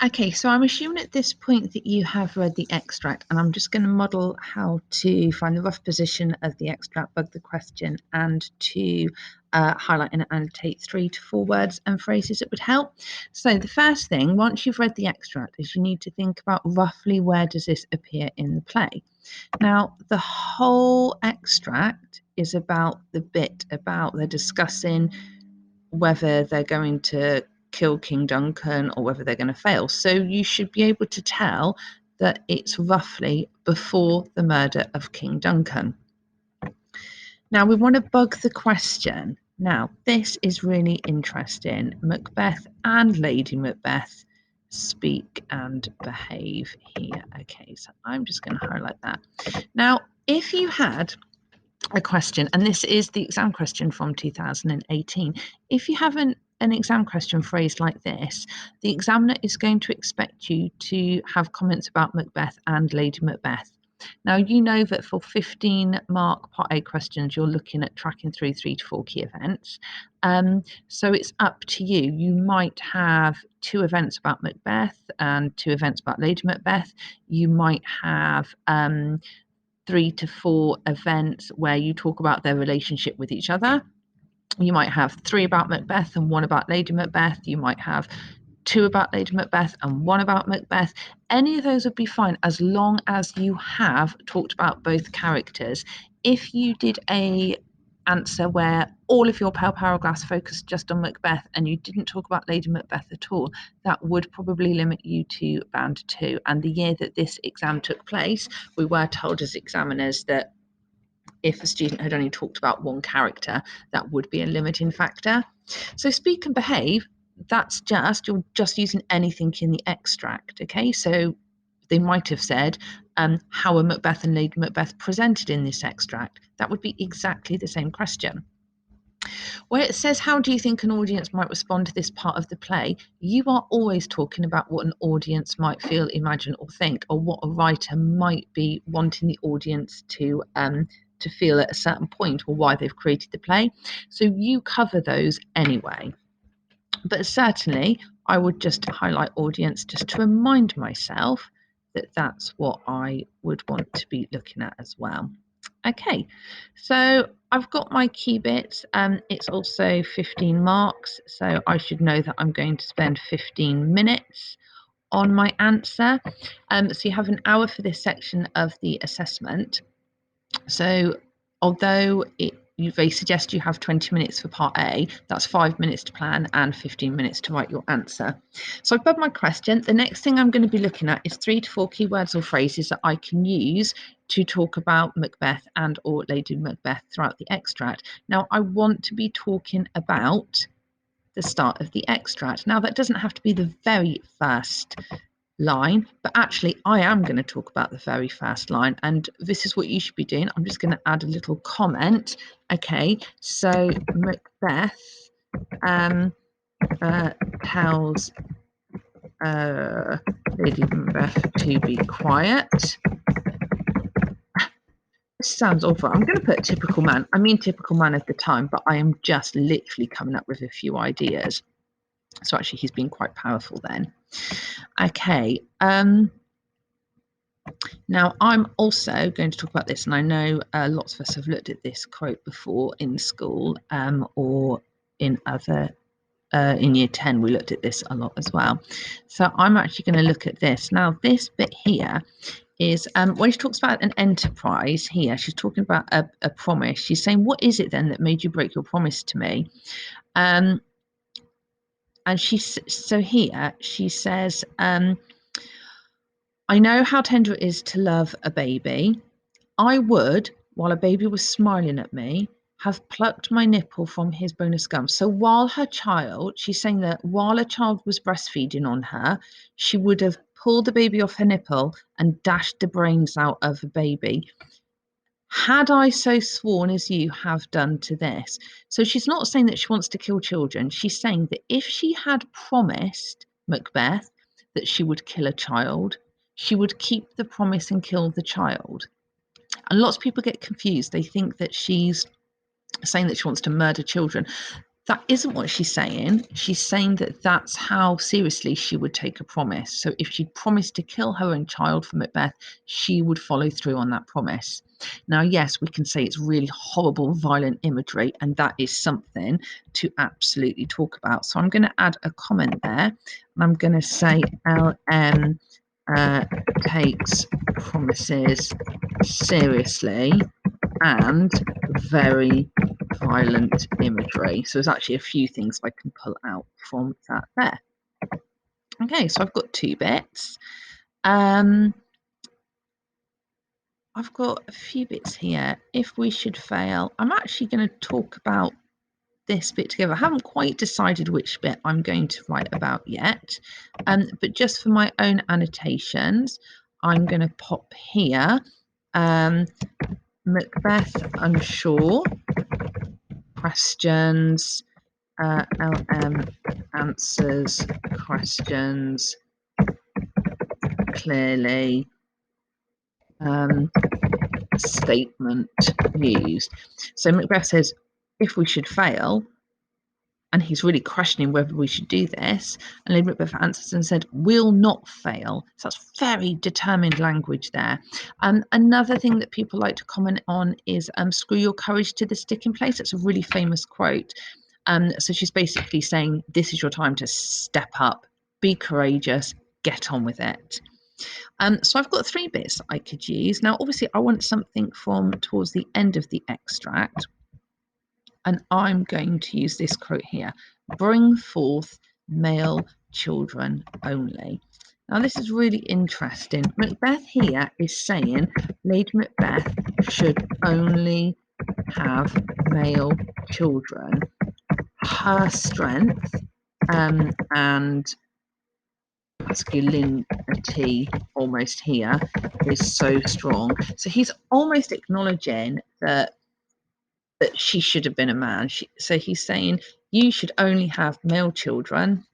Okay, so I'm assuming at this point that you have read the extract, and I'm just going to model how to find the rough position of the extract, bug the question, and to highlight and annotate 3 to 4 words and phrases that would help. So the first thing, once you've read the extract, is you need to think about roughly where does this appear in the play. Now, the whole extract is about the bit about they're discussing whether they're going to kill King Duncan or whether they're going to fail. So you should be able to tell that it's roughly before the murder of King Duncan. Now we want to bug the question. Now, this is really interesting. Macbeth and Lady Macbeth speak and behave here. Okay, so I'm just going to highlight that. Now, if you had a question, and this is the exam question from 2018. If you have an exam question phrased like this, the examiner is going to expect you to have comments about Macbeth and Lady Macbeth. Now, you know that for 15 mark Part A questions, you're looking at tracking through 3 to 4 key events. So it's up to you. You might have 2 events about Macbeth and 2 events about Lady Macbeth. You might have 3 to 4 events where you talk about their relationship with each other. You might have 3 about Macbeth and 1 about Lady Macbeth. You might have 2 about Lady Macbeth and 1 about Macbeth. Any of those would be fine as long as you have talked about both characters. If you did a answer where all of your paragraphs focused just on Macbeth and you didn't talk about Lady Macbeth at all, that would probably limit you to band 2. And the year that this exam took place, we were told as examiners that if a student had only talked about one character, that would be a limiting factor. So speak and behave, that's you're just using anything in the extract. Okay, so they might have said, how are Macbeth and Lady Macbeth presented in this extract? That would be exactly the same question. Where it says, how do you think an audience might respond to this part of the play? You are always talking about what an audience might feel, imagine, or think, or what a writer might be wanting the audience to feel at a certain point, or why they've created the play. So you cover those anyway. But certainly, I would just highlight audience just to remind myself that that's what I would want to be looking at as well. Okay, so I've got my key bits. It's also 15 marks, so I should know that I'm going to spend 15 minutes on my answer. So you have an hour for this section of the assessment. So although they suggest you have 20 minutes for part A, that's 5 minutes to plan and 15 minutes to write your answer. So I've got my question. The next thing I'm going to be looking at is 3 to 4 keywords or phrases that I can use to talk about Macbeth and or Lady Macbeth throughout the extract. Now, I want to be talking about the start of the extract. Now, that doesn't have to be the very first line, but actually I am going to talk about the very first line, and this is what you should be doing. I'm just going to add a little comment. Okay, so Macbeth tells Lady Macbeth to be quiet. This sounds awful. I'm going to put typical man. I mean typical man of the time, but I am just literally coming up with a few ideas. So actually he's been quite powerful then. Okay, now, I'm also going to talk about this, and I know lots of us have looked at this quote before in school or in other, in year 10, we looked at this a lot as well. So I'm actually going to look at this. Now, this bit here is when she talks about an enterprise here, she's talking about a promise. She's saying, what is it then that made you break your promise to me? And so here she says, I know how tender it is to love a baby. I would, while a baby was smiling at me, have plucked my nipple from his bonus gum. So while she's saying that while a child was breastfeeding on her, she would have pulled the baby off her nipple and dashed the brains out of the baby. Had I so sworn as you have done to this? So she's not saying that she wants to kill children. She's saying that if she had promised Macbeth that she would kill a child, she would keep the promise and kill the child. And lots of people get confused. They think that she's saying that she wants to murder children. That isn't what she's saying. She's saying that that's how seriously she would take a promise. So if she'd promised to kill her own child for Macbeth, she would follow through on that promise. Now, yes, we can say it's really horrible, violent imagery, and that is something to absolutely talk about. So I'm going to add a comment there, and I'm going to say LM takes promises seriously and very violent imagery. So there's actually a few things I can pull out from that there. Okay, so I've got 2 bits. I've got a few bits here. If we should fail, I'm actually going to talk about this bit together. I haven't quite decided which bit I'm going to write about yet, but just for my own annotations, I'm going to pop here Macbeth unsure, questions, LM answers questions clearly, statement used. So Macbeth says, if we should fail, and he's really questioning whether we should do this, and Lady Macbeth answers and said, "We'll not fail." So that's very determined language there. Another thing that people like to comment on is "Screw your courage to the sticking place." That's a really famous quote. So she's basically saying, this is your time to step up, be courageous, get on with it. So I've got 3 bits I could use. Now, obviously, I want something from towards the end of the extract. And I'm going to use this quote here: bring forth male children only. Now, this is really interesting. Macbeth here is saying Lady Macbeth should only have male children. Her strength and masculinity almost here is so strong. So he's almost acknowledging that she should have been a man. So he's saying you should only have male children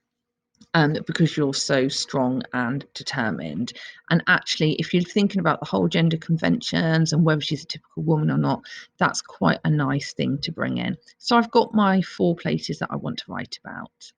because you're so strong and determined. And actually, if you're thinking about the whole gender conventions and whether she's a typical woman or not, that's quite a nice thing to bring in. So I've got my 4 places that I want to write about.